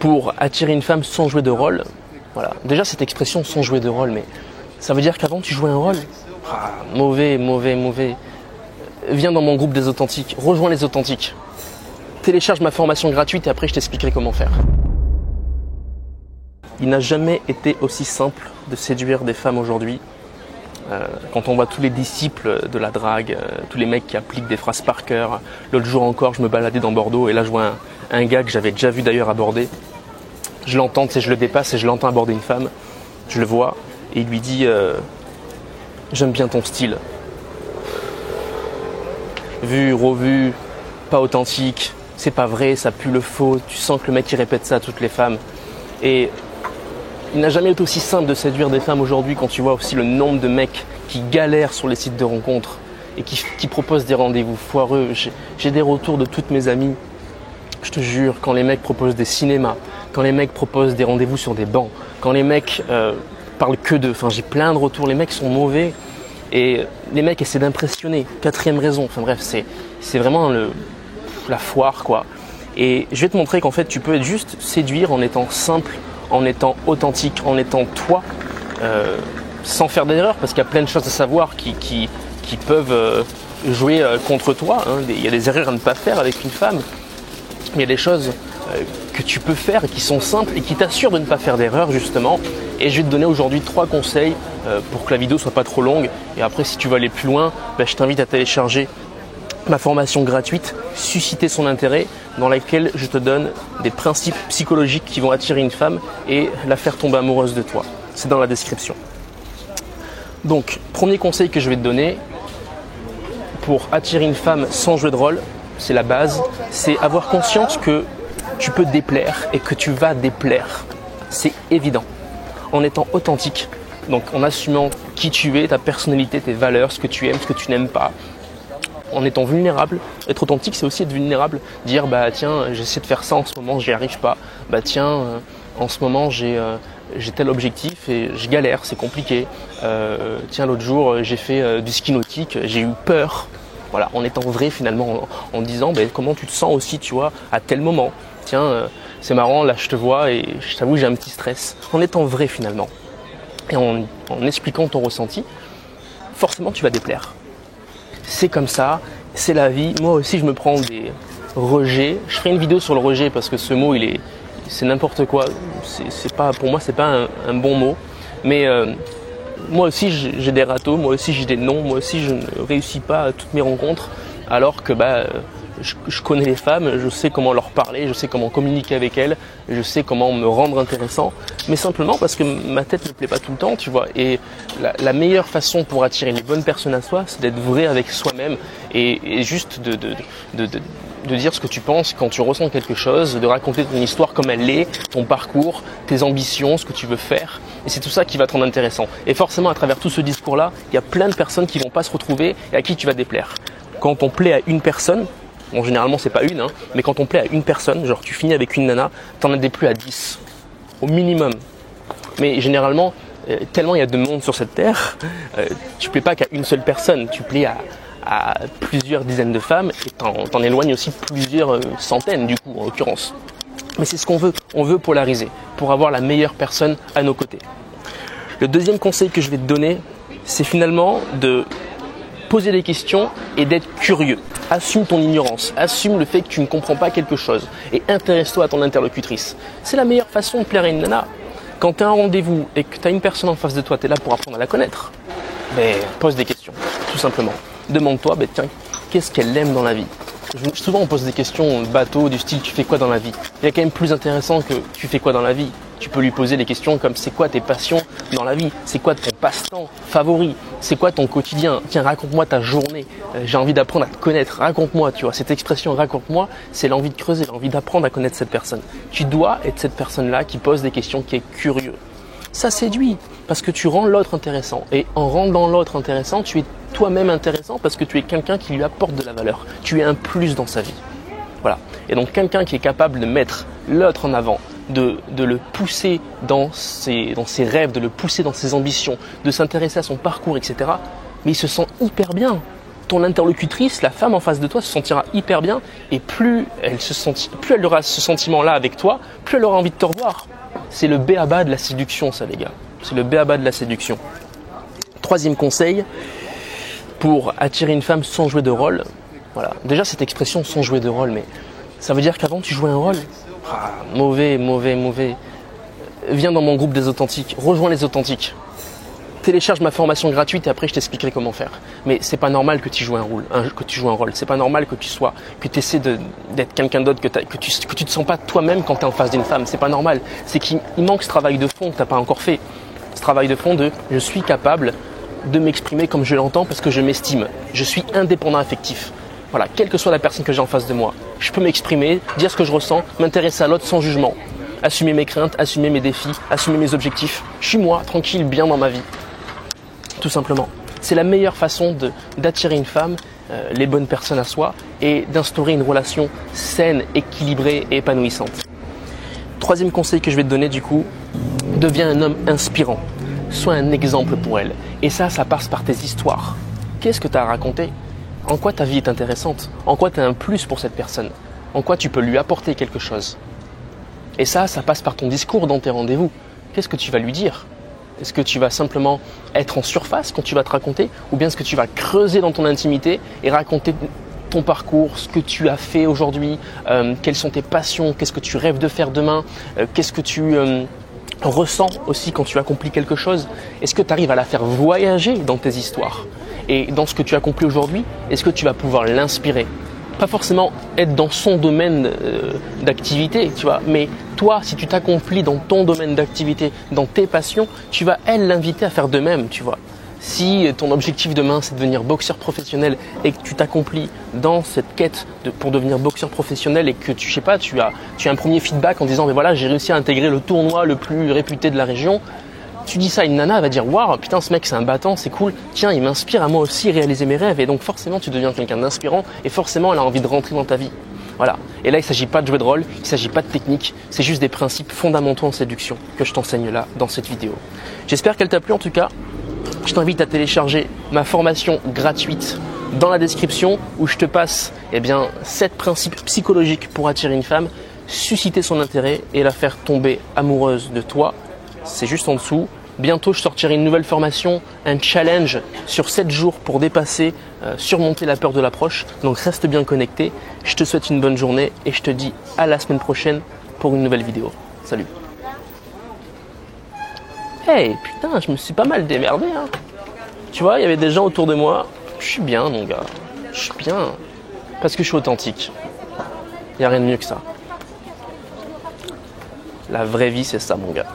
pour attirer une femme sans jouer de rôle. Voilà. Déjà cette expression sans jouer de rôle, mais ça veut dire qu'avant tu jouais un rôle. Mauvais. Viens dans mon groupe des authentiques, rejoins les authentiques. Télécharge ma formation gratuite et après je t'expliquerai comment faire. Il n'a jamais été aussi simple de séduire des femmes aujourd'hui. Quand on voit tous les disciples de la drague, tous les mecs qui appliquent des phrases par cœur. L'autre jour encore, je me baladais dans Bordeaux et là je vois un gars que j'avais déjà vu d'ailleurs aborder. Je l'entends, je le dépasse et je l'entends aborder une femme. Je le vois et il lui dit j'aime bien ton style. Vu, revu, pas authentique, c'est pas vrai, ça pue le faux. Tu sens que le mec il répète ça à toutes les femmes. Et il n'a jamais été aussi simple de séduire des femmes aujourd'hui quand tu vois aussi le nombre de mecs qui galèrent sur les sites de rencontres et qui proposent des rendez-vous foireux. J'ai des retours de toutes mes amies, je te jure, quand les mecs proposent des cinémas, quand les mecs proposent des rendez-vous sur des bancs, quand les mecs parlent que d'eux. Enfin, j'ai plein de retours, les mecs sont mauvais et les mecs essaient d'impressionner. 4e raison, enfin bref, c'est vraiment la foire quoi. Et je vais te montrer qu'en fait tu peux juste séduire en étant simple, en étant authentique, en étant toi, sans faire d'erreur, parce qu'il y a plein de choses à savoir qui peuvent jouer contre toi. Il y a des erreurs à ne pas faire avec une femme, mais il y a des choses que tu peux faire et qui sont simples et qui t'assurent de ne pas faire d'erreur justement. Et je vais te donner aujourd'hui 3 conseils pour que la vidéo soit pas trop longue. Et après, si tu veux aller plus loin, je t'invite à télécharger ma formation gratuite, susciter son intérêt, dans laquelle je te donne des principes psychologiques qui vont attirer une femme et la faire tomber amoureuse de toi. C'est dans la description. Donc, premier conseil que je vais te donner pour attirer une femme sans jouer de rôle, c'est la base, c'est avoir conscience que tu peux déplaire et que tu vas déplaire. C'est évident. En étant authentique, donc en assumant qui tu es, ta personnalité, tes valeurs, ce que tu aimes, ce que tu n'aimes pas. En étant vulnérable, être authentique c'est aussi être vulnérable, dire tiens j'essaie de faire ça en ce moment, j'y arrive pas, en ce moment j'ai tel objectif et je galère, c'est compliqué, tiens l'autre jour j'ai fait du ski nautique, j'ai eu peur, voilà, en étant vrai finalement, en disant comment tu te sens aussi tu vois à tel moment, tiens c'est marrant là je te vois et je t'avoue j'ai un petit stress, en étant vrai finalement et en expliquant ton ressenti, forcément tu vas déplaire. C'est comme ça, c'est la vie. Moi aussi, je me prends des rejets. Je ferai une vidéo sur le rejet parce que ce mot, c'est n'importe quoi. Pour moi, c'est pas un bon mot. Mais moi aussi, j'ai des râteaux. Moi aussi, j'ai des non. Moi aussi, je ne réussis pas à toutes mes rencontres. Alors que je connais les femmes, je sais comment leur parler, je sais comment communiquer avec elles, je sais comment me rendre intéressant, mais simplement parce que ma tête ne me plaît pas tout le temps, tu vois. Et la meilleure façon pour attirer les bonnes personnes à soi, c'est d'être vrai avec soi-même et juste de dire ce que tu penses quand tu ressens quelque chose, de raconter ton histoire comme elle est, ton parcours, tes ambitions, ce que tu veux faire. Et c'est tout ça qui va te rendre intéressant. Et forcément, à travers tout ce discours-là, il y a plein de personnes qui vont pas se retrouver et à qui tu vas déplaire. Quand on plaît à une personne, bon, généralement c'est pas une, mais quand on plaît à une personne, genre tu finis avec une nana, t'en as des plus à 10, au minimum. Mais généralement, tellement il y a de monde sur cette terre, tu plais pas qu'à une seule personne, tu plais à plusieurs dizaines de femmes et t'en éloignes aussi plusieurs centaines du coup en l'occurrence. Mais c'est ce qu'on veut, on veut polariser pour avoir la meilleure personne à nos côtés. Le deuxième conseil que je vais te donner, c'est finalement de poser des questions et d'être curieux. Assume ton ignorance, assume le fait que tu ne comprends pas quelque chose et intéresse-toi à ton interlocutrice. C'est la meilleure façon de plaire à une nana. Quand tu as un rendez-vous et que tu as une personne en face de toi, tu es là pour apprendre à la connaître. Pose des questions, tout simplement. Demande-toi, tiens, qu'est-ce qu'elle aime dans la vie ? Souvent on pose des questions bateau du style tu fais quoi dans la vie ? Il y a quand même plus intéressant que tu fais quoi dans la vie ? Tu peux lui poser des questions comme c'est quoi tes passions dans la vie ? C'est quoi ton passe-temps favori ? C'est quoi ton quotidien ? Tiens, raconte-moi ta journée. J'ai envie d'apprendre à te connaître. Raconte-moi, tu vois. Cette expression raconte-moi, c'est l'envie de creuser, l'envie d'apprendre à connaître cette personne. Tu dois être cette personne-là qui pose des questions, qui est curieux. Ça séduit parce que tu rends l'autre intéressant. Et en rendant l'autre intéressant, tu es toi-même intéressant parce que tu es quelqu'un qui lui apporte de la valeur. Tu es un plus dans sa vie. Voilà. Et donc quelqu'un qui est capable de mettre l'autre en avant, de le pousser dans ses rêves, de le pousser dans ses ambitions, de s'intéresser à son parcours, etc. Mais il se sent hyper bien. ton interlocutrice, la femme en face de toi, se sentira hyper bien et plus elle aura ce sentiment-là avec toi, plus elle aura envie de te revoir. C'est le b.a.-ba de la séduction, ça les gars. C'est le b.a.-ba de la séduction. Troisième conseil, pour attirer une femme sans jouer de rôle. Voilà. Déjà cette expression sans jouer de rôle, mais ça veut dire qu'avant tu jouais un rôle. Mauvais. Viens dans mon groupe des authentiques, rejoins les authentiques. Télécharge ma formation gratuite et après je t'expliquerai comment faire. Mais c'est pas normal que tu joues un rôle, C'est pas normal que tu essaies d'être quelqu'un d'autre, que tu te sens pas toi-même quand tu es en face d'une femme. C'est pas normal. C'est qu'il manque ce travail de fond que t'as pas encore fait. Ce travail de fond de je suis capable de m'exprimer comme je l'entends parce que je m'estime. Je suis indépendant affectif. Voilà, quelle que soit la personne que j'ai en face de moi, je peux m'exprimer, dire ce que je ressens, m'intéresser à l'autre sans jugement. Assumer mes craintes, assumer mes défis, assumer mes objectifs. Je suis moi, tranquille, bien dans ma vie. Tout simplement. C'est la meilleure façon d'attirer une femme, les bonnes personnes à soi et d'instaurer une relation saine, équilibrée et épanouissante. Troisième conseil que je vais te donner du coup, deviens un homme inspirant. Sois un exemple pour elle. Et ça passe par tes histoires. Qu'est-ce que tu as à raconter ? En quoi ta vie est intéressante ? En quoi tu as un plus pour cette personne ? En quoi tu peux lui apporter quelque chose ? Et ça passe par ton discours dans tes rendez-vous. Qu'est-ce que tu vas lui dire ? Est-ce que tu vas simplement être en surface quand tu vas te raconter ou bien est-ce que tu vas creuser dans ton intimité et raconter ton parcours, ce que tu as fait aujourd'hui, quelles sont tes passions, qu'est-ce que tu rêves de faire demain, qu'est-ce que tu ressens aussi quand tu accomplis quelque chose. Est-ce que tu arrives à la faire voyager dans tes histoires ? Et dans ce que tu accomplis aujourd'hui, est-ce que tu vas pouvoir l'inspirer ? Pas forcément être dans son domaine d'activité, tu vois, mais toi, si tu t'accomplis dans ton domaine d'activité, dans tes passions, tu vas, elle, l'inviter à faire de même, tu vois. Si ton objectif demain, c'est de devenir boxeur professionnel et que tu t'accomplis dans cette quête pour devenir boxeur professionnel et que tu as un premier feedback en disant, mais voilà, j'ai réussi à intégrer le tournoi le plus réputé de la région, tu dis ça à une nana, elle va dire « Waouh, putain, ce mec, c'est un battant, c'est cool. Tiens, il m'inspire à moi aussi réaliser mes rêves. » Et donc forcément, tu deviens quelqu'un d'inspirant et forcément, elle a envie de rentrer dans ta vie. Voilà. Et là, il ne s'agit pas de jouer de rôle, il ne s'agit pas de technique, c'est juste des principes fondamentaux en séduction que je t'enseigne là, dans cette vidéo. J'espère qu'elle t'a plu en tout cas. Je t'invite à télécharger ma formation gratuite dans la description où je te passe 7 principes psychologiques pour attirer une femme, susciter son intérêt et la faire tomber amoureuse de toi. C'est juste en dessous. Bientôt, je sortirai une nouvelle formation, un challenge sur 7 jours pour dépasser, surmonter la peur de l'approche. Donc reste bien connecté. Je te souhaite une bonne journée et je te dis à la semaine prochaine pour une nouvelle vidéo. Salut. Hey, putain, je me suis pas mal démerdé. Hein. Tu vois, il y avait des gens autour de moi. Je suis bien, mon gars. Je suis bien. Parce que je suis authentique. Il n'y a rien de mieux que ça. La vraie vie, c'est ça, mon gars.